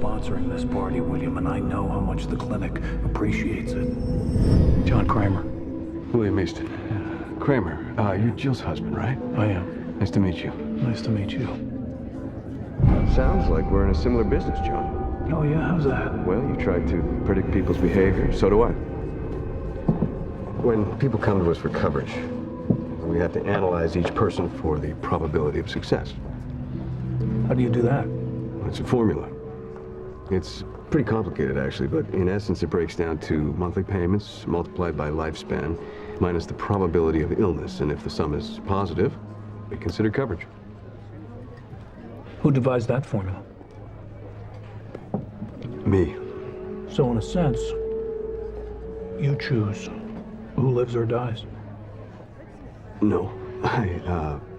sponsoring this party, William, and I know how much the clinic appreciates it. John Kramer. William Easton. Kramer, you're Jill's husband, right? I am. Nice to meet you. Nice to meet you. Sounds like we're in a similar business, John. Oh, yeah? How's that? Well, you try to predict people's behavior. So do I. When people come to us for coverage, we have to analyze each person for the probability of success. How do you do that? It's a formula. It's pretty complicated, actually, but in essence, it breaks down to monthly payments multiplied by lifespan minus the probability of illness. And if the sum is positive, we consider coverage. Who devised that formula? Me. So in a sense, you choose who lives or dies. No.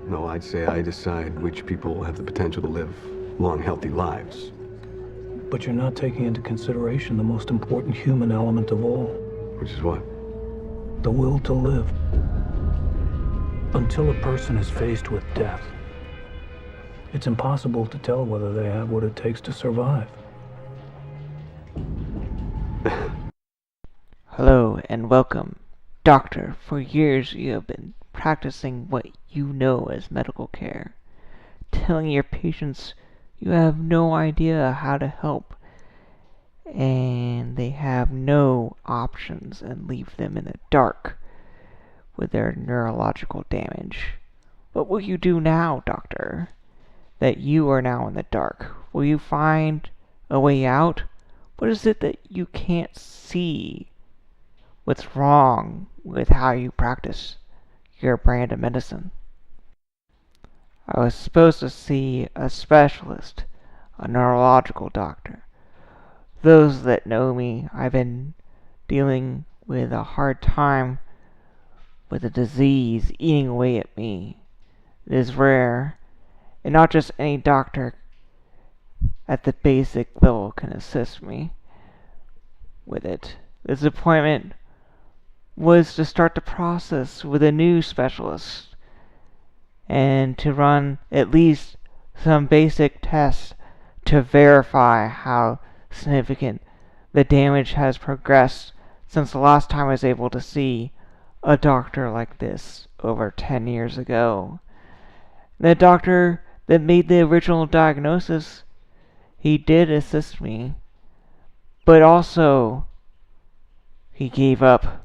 No, I'd say I decide which people have the potential to live long, healthy lives. But you're not taking into consideration the most important human element of all. Which is what? The will to live. Until a person is faced with death, it's impossible to tell whether they have what it takes to survive. Hello and welcome. Doctor, for years you have been practicing what you know as medical care, telling your patients you have no idea how to help, and they have no options and leave them in the dark with their neurological damage. What will you do now, doctor, that you are now in the dark? Will you find a way out? What is it that you can't see? What's wrong with how you practice your brand of medicine? I was supposed to see a specialist, a neurological doctor. Those that know me, I've been dealing with a hard time with a disease eating away at me. It is rare, and not just any doctor at the basic level can assist me with it. This appointment was to start the process with a new specialist and to run at least some basic tests to verify how significant the damage has progressed since the last time I was able to see a doctor like this over 10 years ago. The doctor that made the original diagnosis, he did assist me, but also he gave up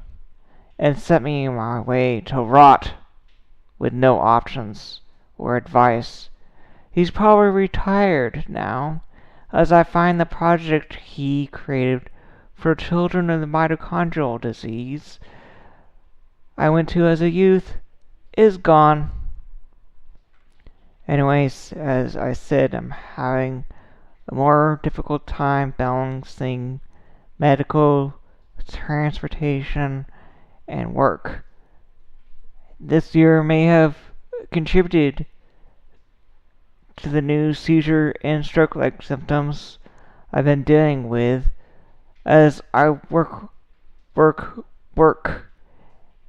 and sent me on my way to rot with no options or advice. He's probably retired now, as I find the project he created for children with mitochondrial disease I went to as a youth is gone. Anyways, as I said, I'm having a more difficult time balancing medical, transportation, and work. This year may have contributed to the new seizure and stroke-like symptoms I've been dealing with as I work.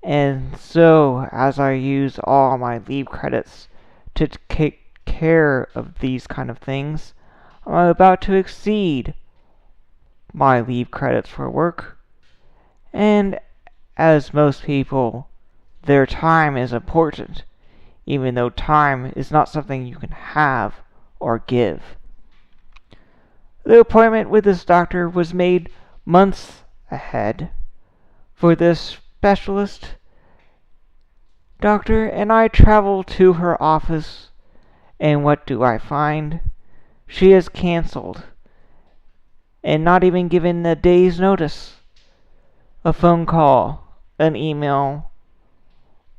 And so, as I use all my leave credits to take care of these kind of things, I'm about to exceed my leave credits for work. And as most people, their time is important, even though time is not something you can have or give. The appointment with this doctor was made months ahead for this specialist doctor, and I traveled to her office, and what do I find? She has canceled, and not even given a day's notice. A phone call, an email,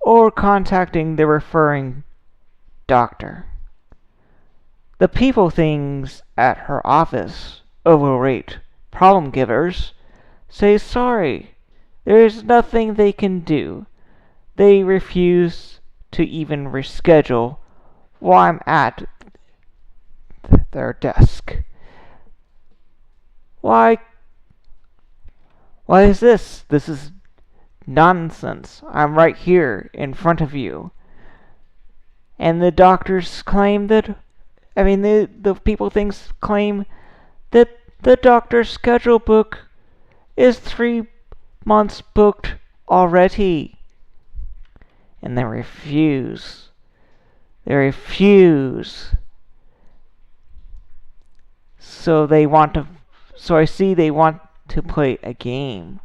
or contacting the referring doctor. The people things at her office overrate problem givers, say sorry, there is nothing they can do. They refuse to even reschedule while I'm at their desk. Why is this? This is nonsense. I'm right here in front of you. And the doctors claim that, the people things claim that The doctor's schedule book is 3 months booked already. And they refuse. They refuse. So I see they want to play a game.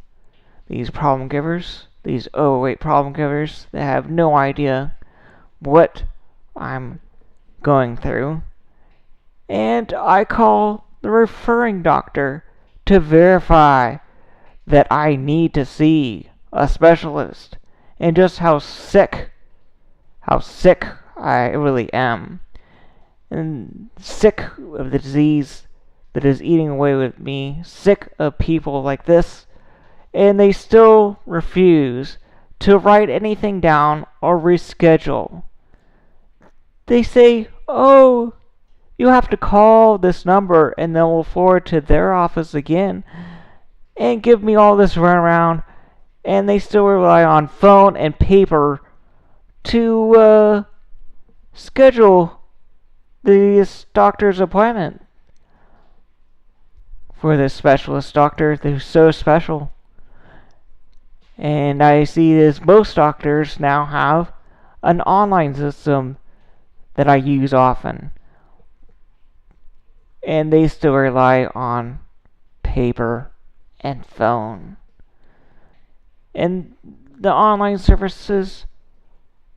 These problem givers, these overweight problem givers, they have no idea what I'm going through. And I call the referring doctor to verify that I need to see a specialist and just how sick I really am. And sick of the disease that is eating away with me, sick of people like this, and they still refuse to write anything down or reschedule. They say, oh, you have to call this number and then we'll forward to their office again and give me all this runaround, and they still rely on phone and paper to schedule this doctor's appointment for this specialist doctor who's so special. And I see this most doctors now have an online system that I use often, and they still rely on paper and phone. And the online services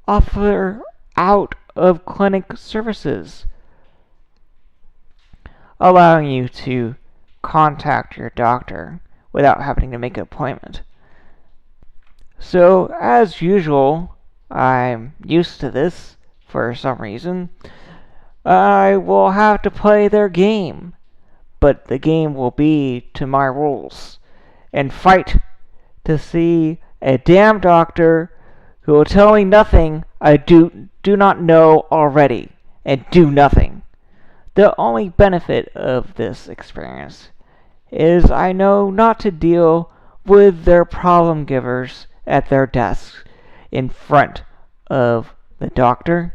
offer out of clinic services, allowing you to contact your doctor without having to make an appointment. So, as usual, I'm used to this for some reason. I will have to play their game, but the game will be to my rules, and fight to see a damn doctor who will tell me nothing I do not know already, and do nothing. The only benefit of this experience is I know not to deal with their problem givers at their desks in front of the doctor,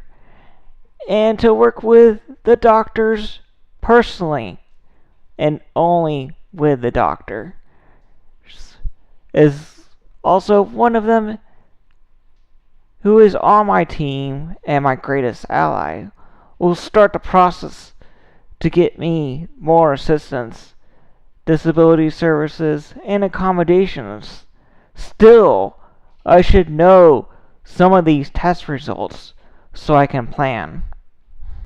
and to work with the doctors personally and only with the doctor. Is also one of them who is on my team and my greatest ally will start the process to get me more assistance, disability services, and accommodations. Still, I should know some of these test results so I can plan.